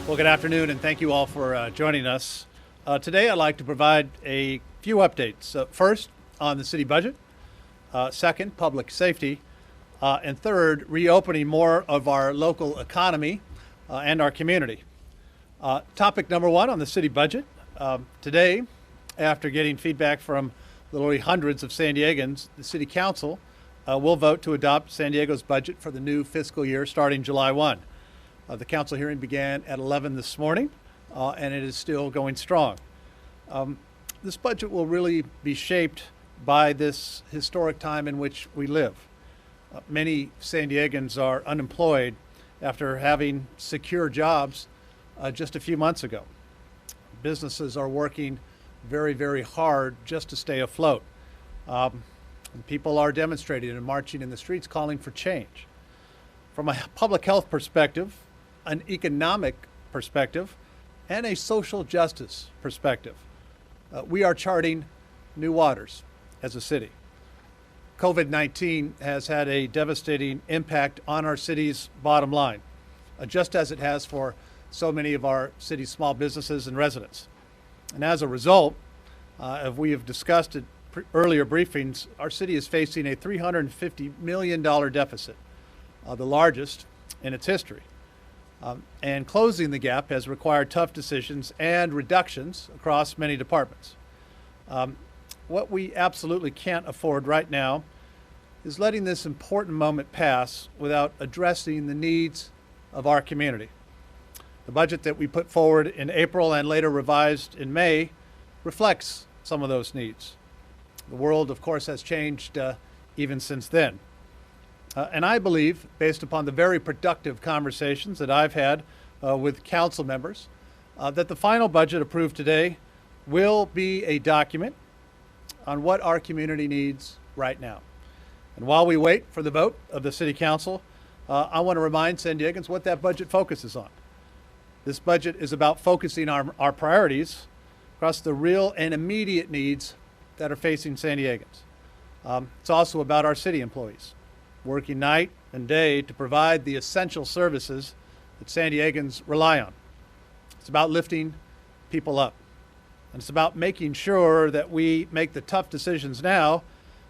Well, good afternoon, and thank you all for joining us. Today, I'd like to provide a few updates. First, on the city budget. Second, public safety. And third, reopening more of our local economy and our community. Topic number one on the city budget. Today, after getting feedback from literally hundreds of San Diegans, the City Council will vote to adopt San Diego's budget for the new fiscal year starting July 1. The council hearing began at 11 this morning, and it is still going strong. This budget will really be shaped by this historic time in which we live. Many San Diegans are unemployed after having secure jobs just a few months ago. Businesses are working very, very hard just to stay afloat. And people are demonstrating and marching in the streets calling for change. From a public health perspective, an economic perspective, and a social justice perspective, we are charting new waters as a city. COVID-19 has had a devastating impact on our city's bottom line, just as it has for so many of our city's small businesses and residents. And as a result, as we have discussed at earlier briefings, our city is facing a $350 million deficit, the largest in its history. And closing the gap has required tough decisions and reductions across many departments. What we absolutely can't afford right now is letting this important moment pass without addressing the needs of our community. The budget that we put forward in April and later revised in May reflects some of those needs. The world, of course, has changed even since then. And I believe, based upon the very productive conversations that I've had with council members, that the final budget approved today will be a document on what our community needs right now. And while we wait for the vote of the City Council, I want to remind San Diegans what that budget focuses on. This budget is about focusing our priorities across the real and immediate needs that are facing San Diegans. It's also about our city employees, working night and day to provide the essential services that San Diegans rely on. It's about lifting people up. And it's about making sure that we make the tough decisions now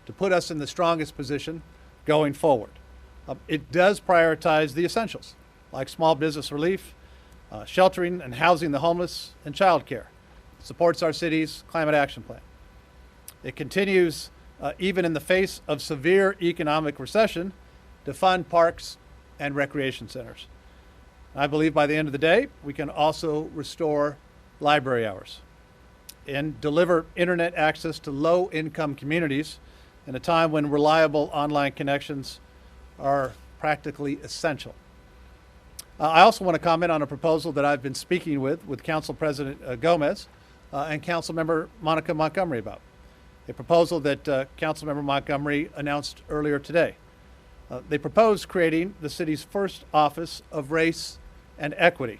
to put us in the strongest position going forward. It does prioritize the essentials, like small business relief, sheltering and housing the homeless, and childcare. It supports our city's climate action plan. It continues, even in the face of severe economic recession, to fund parks and recreation centers. I believe by the end of the day, we can also restore library hours and deliver internet access to low-income communities in a time when reliable online connections are practically essential. I also want to comment on a proposal that I've been speaking with Council President Gomez and Councilmember Monica Montgomery about. A proposal that Councilmember Montgomery announced earlier today. They propose creating the city's first office of race and equity,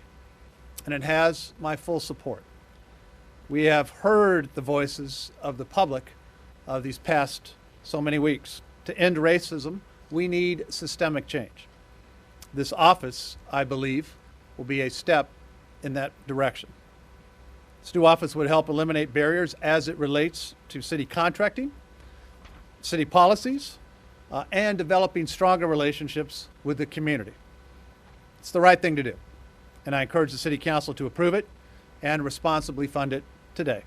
and it has my full support. We have heard the voices of the public these past so many weeks. To end racism, we need systemic change. This office, I believe, will be a step in that direction. This new office would help eliminate barriers as it relates to city contracting, city policies, and developing stronger relationships with the community. It's the right thing to do, and I encourage the City Council to approve it and responsibly fund it today.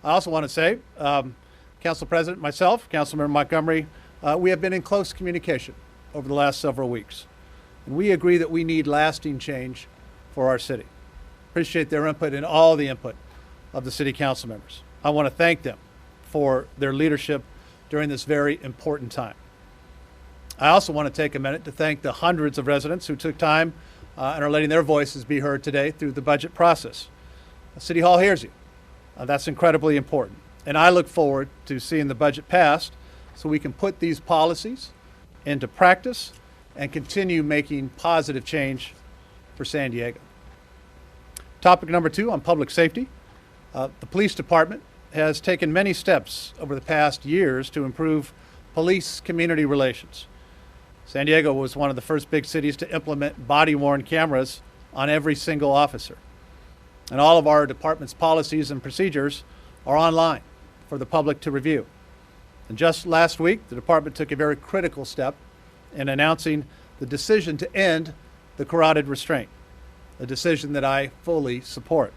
I also want to say, Council President, myself, Councilmember Montgomery, we have been in close communication over the last several weeks, and we agree that we need lasting change for our city. Appreciate their input and all the input of the City Council members. I want to thank them for their leadership during this very important time. I also want to take a minute to thank the hundreds of residents who took time and are letting their voices be heard today through the budget process. City Hall hears you. That's incredibly important. And I look forward to seeing the budget passed so we can put these policies into practice and continue making positive change for San Diego. Topic number two on public safety. The police department has taken many steps over the past years to improve police-community relations. San Diego was one of the first big cities to implement body-worn cameras on every single officer. And all of our department's policies and procedures are online for the public to review. And just last week, the department took a very critical step in announcing the decision to end the carotid restraint, a decision that I fully support.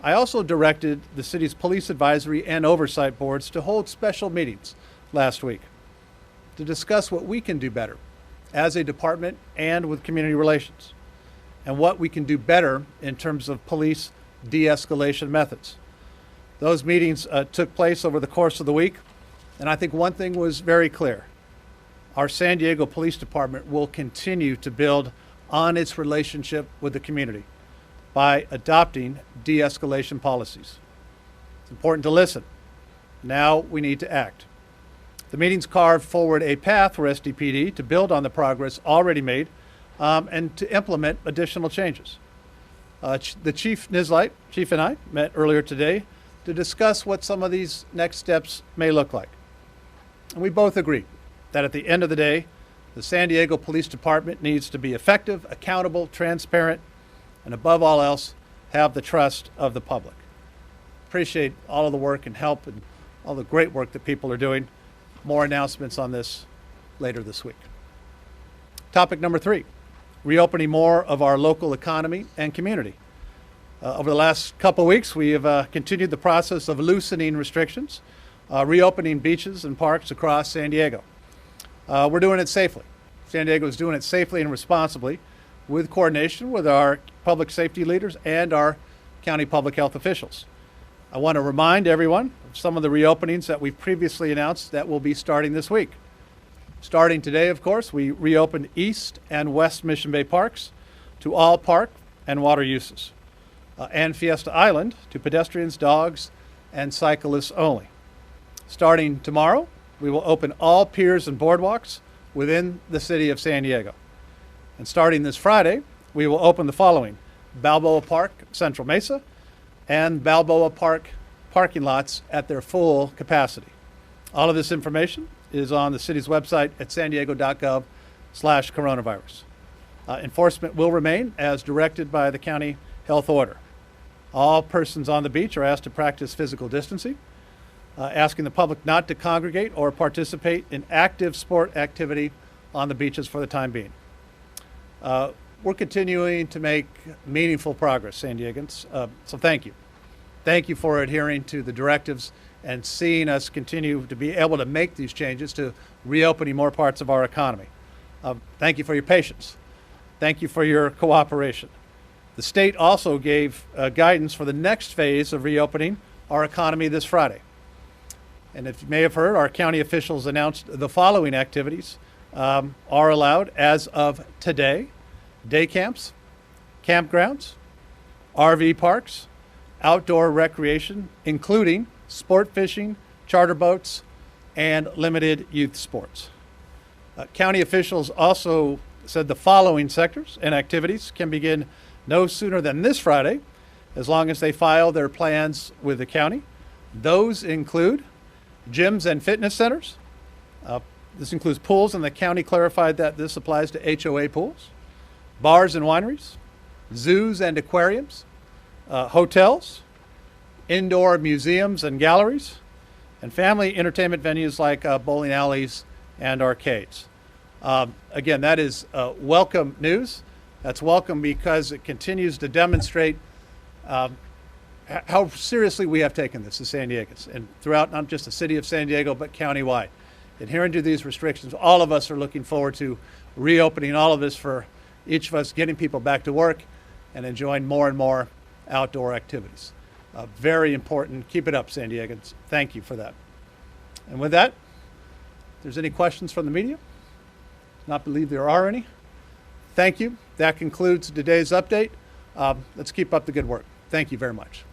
I also directed the city's police advisory and oversight boards to hold special meetings last week to discuss what we can do better as a department and with community relations, and what we can do better in terms of police de-escalation methods. Those meetings took place over the course of the week, and I think one thing was very clear. Our San Diego Police Department will continue to build on its relationship with the community by adopting de-escalation policies. It's important to listen. Now we need to act. The meetings carved forward a path for SDPD to build on the progress already made and to implement additional changes. The Chief and I met earlier today to discuss what some of these next steps may look like. And we both agree that at the end of the day, the San Diego Police Department needs to be effective, accountable, transparent, and above all else, have the trust of the public. Appreciate all of the work and help and all the great work that people are doing. More announcements on this later this week. Topic number 3, reopening more of our local economy and community. Over the last couple of weeks, we have continued the process of loosening restrictions, reopening beaches and parks across San Diego. We're doing it safely. San Diego is doing it safely and responsibly with coordination with our public safety leaders and our county public health officials. I want to remind everyone of some of the reopenings that we've previously announced that will be starting this week. Starting today, of course, we reopened East and West Mission Bay parks to all park and water uses, and Fiesta Island to pedestrians, dogs, and cyclists only. Starting tomorrow, we will open all piers and boardwalks within the city of San Diego. And starting this Friday, we will open the following: Balboa Park, Central Mesa, and Balboa Park parking lots at their full capacity. All of this information is on the city's website at sandiego.gov/coronavirus. Enforcement will remain as directed by the county health order. All persons on the beach are asked to practice physical distancing, asking the public not to congregate or participate in active sport activity on the beaches for the time being. We're continuing to make meaningful progress, San Diegans, so thank you. Thank you for adhering to the directives and seeing us continue to be able to make these changes to reopening more parts of our economy. Thank you for your patience. Thank you for your cooperation. The state also gave guidance for the next phase of reopening our economy this Friday. And if you may have heard, our county officials announced the following activities are allowed as of today: day camps, campgrounds, RV parks, outdoor recreation, including sport fishing, charter boats, and limited youth sports. County officials also said the following sectors and activities can begin no sooner than this Friday, as long as they file their plans with the county. Those include gyms and fitness centers. This includes pools, and the county clarified that this applies to HOA pools, bars and wineries, zoos and aquariums, hotels, indoor museums and galleries, and family entertainment venues like bowling alleys and arcades. Again, that is welcome news. That's welcome because it continues to demonstrate how seriously we have taken this as San Diegans, and throughout not just the city of San Diego, but countywide. Adhering to these restrictions, all of us are looking forward to reopening all of this for each of us, getting people back to work and enjoying more and more outdoor activities. Very important. Keep it up, San Diegans. Thank you for that. And with that, if there's any questions from the media, not believe there are any. Thank you. That concludes today's update. Let's keep up the good work. Thank you very much.